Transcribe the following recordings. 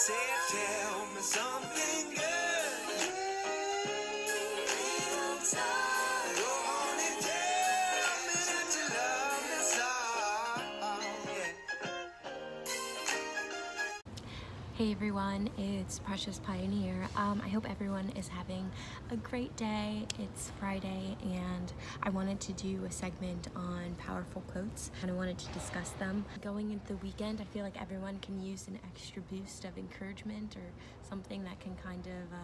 Say, tell me something good. Go on and tell me that you love me so. Hey everyone, it's Precious Pioneer. I hope everyone is having a great day. It's Friday and I wanted to do a segment on powerful quotes and I wanted to discuss them. Going into the weekend, I feel like everyone can use an extra boost of encouragement or something that can kind of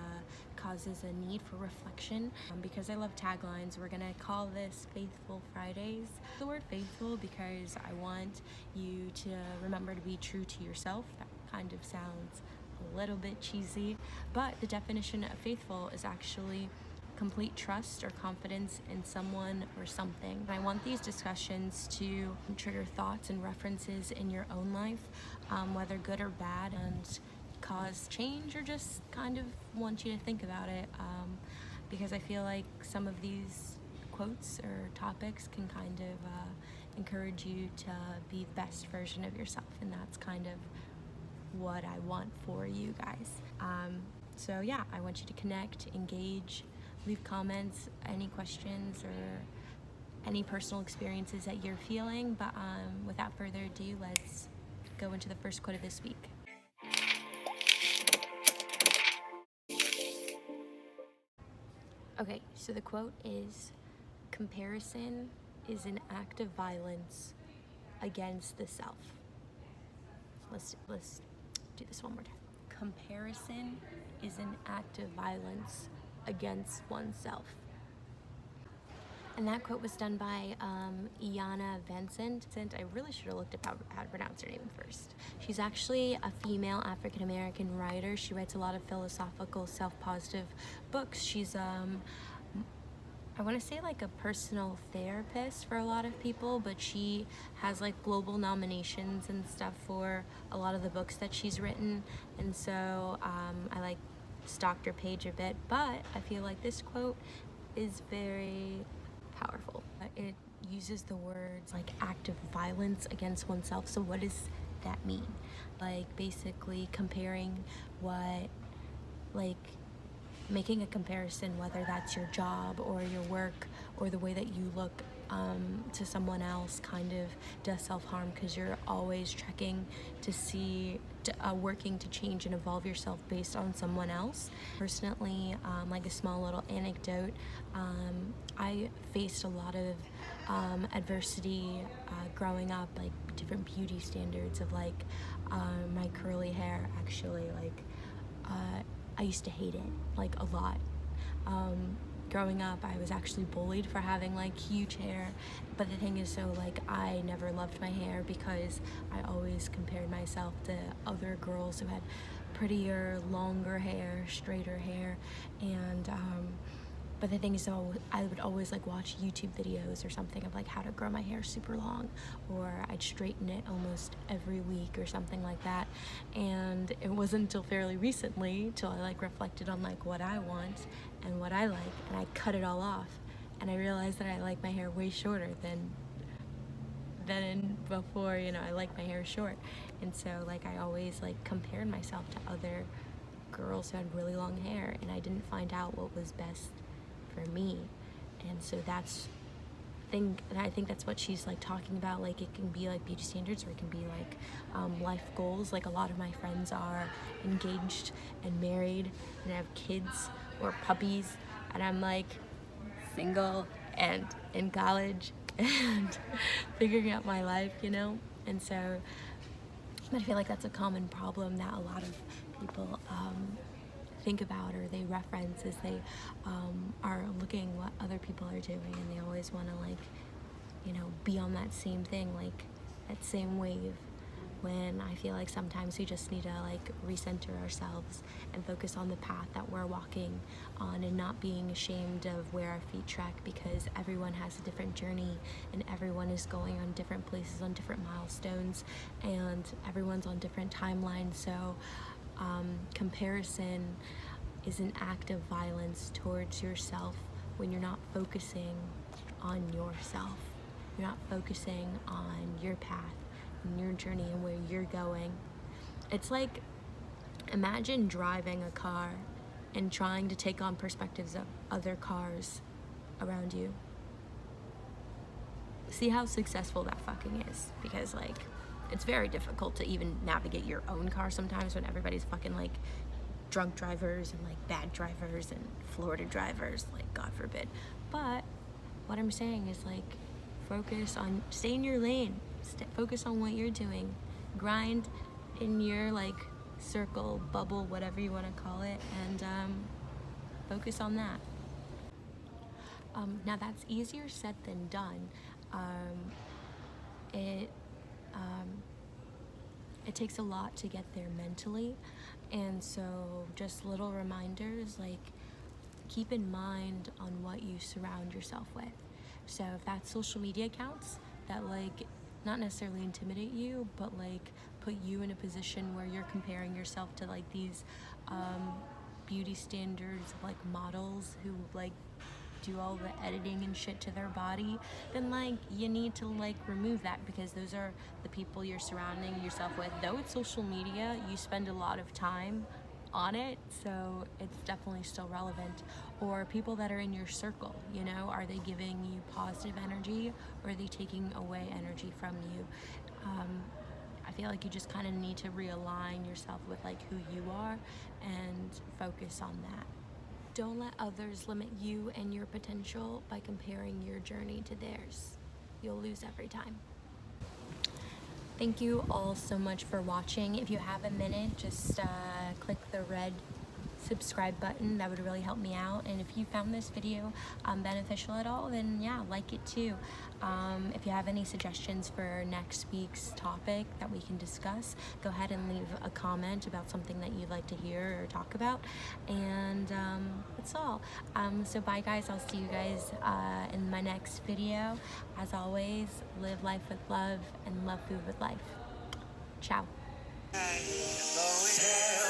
causes a need for reflection. Because I love taglines, we're gonna call this Faithful Fridays. The word faithful because I want you to remember to be true to yourself. That kind of sounds a little bit cheesy, but the definition of faithful is actually complete trust or confidence in someone or something. I want these discussions to trigger thoughts and references in your own life, whether good or bad, and cause change or just kind of want you to think about it, because I feel like some of these quotes or topics can kind of encourage you to be the best version of yourself, and that's kind of what I want for you guys. So yeah, I want you to connect, engage, leave comments, any questions or any personal experiences that you're feeling. But without further ado, let's go into the first quote of this week. Okay, so the quote is, "Comparison is an act of violence against the self." Let's do this one more time. Comparison is an act of violence against oneself. And that quote was done by Iyanla Vanzant. I really should have looked up how to pronounce her name first. She's actually a female African-American writer. She writes a lot of philosophical, self-positive books. She's I want to say like a personal therapist for a lot of people, but she has like global nominations and stuff for a lot of the books that she's written. And so I like stalked her page a bit, but I feel like this quote is very powerful. It uses the words like act of violence against oneself. So what does that mean? Like basically comparing what, like making a comparison, whether that's your job or your work or the way that you look to someone else, kind of does self-harm because you're always checking to see, working to change and evolve yourself based on someone else. Personally, like a small little anecdote, I faced a lot of adversity growing up, like different beauty standards of like my curly hair, actually, like I used to hate it, like a lot. Growing up, I was actually bullied for having like huge hair, but the thing is, so like I never loved my hair because I always compared myself to other girls who had prettier, longer hair, straighter hair, and but the thing is, though, I would always like watch YouTube videos or something of like how to grow my hair super long, or I'd straighten it almost every week or something like that. And it wasn't until fairly recently till I like reflected on like what I want and what I like, and I cut it all off, and I realized that I like my hair way shorter than before. You know, I like my hair short, and so like I always like compared myself to other girls who had really long hair, and I didn't find out what was best for me. And so I think that's what she's like talking about. Like it can be like beauty standards, or it can be like life goals. Like a lot of my friends are engaged and married and have kids or puppies, and I'm like single and in college and figuring out my life, you know. And so I feel like that's a common problem that a lot of people think about or they reference as they are looking what other people are doing, and they always want to like, you know, be on that same thing, like that same wave, when I feel like sometimes we just need to like recenter ourselves and focus on the path that we're walking on, and not being ashamed of where our feet track, because everyone has a different journey and everyone is going on different places on different milestones, and everyone's on different timelines. So comparison is an act of violence towards yourself when you're not focusing on yourself. You're not focusing on your path and your journey and where you're going. It's like Imagine driving a car and trying to take on perspectives of other cars around you. See how successful that fucking is, because like it's very difficult to even navigate your own car sometimes when everybody's fucking like drunk drivers and like bad drivers and Florida drivers, like God forbid. But what I'm saying is like focus on, stay in your lane, focus on what you're doing, grind in your like circle, bubble, whatever you want to call it, and focus on that. Now that's easier said than done. It takes a lot to get there mentally, and so just little reminders like keep in mind on what you surround yourself with. So if that's social media accounts that like not necessarily intimidate you, but like put you in a position where you're comparing yourself to like these beauty standards of like models who like do all the editing and shit to their body, then like you need to like remove that, because those are the people you're surrounding yourself with. Though it's social media, you spend a lot of time on it, so it's definitely still relevant. Or people that are in your circle, you know, are they giving you positive energy, or are they taking away energy from you? I feel like you just kind of need to realign yourself with like who you are and focus on that. Don't let others limit you and your potential by comparing your journey to theirs. You'll lose every time. Thank you all so much for watching. If you have a minute, just click the red subscribe button. That would really help me out. And if you found this video beneficial at all, then yeah, like it too. If you have any suggestions for next week's topic that we can discuss, go ahead and leave a comment about something that you'd like to hear or talk about. And that's all. So bye guys, I'll see you guys in my next video. As always, live life with love and love food with life. Ciao. Blowing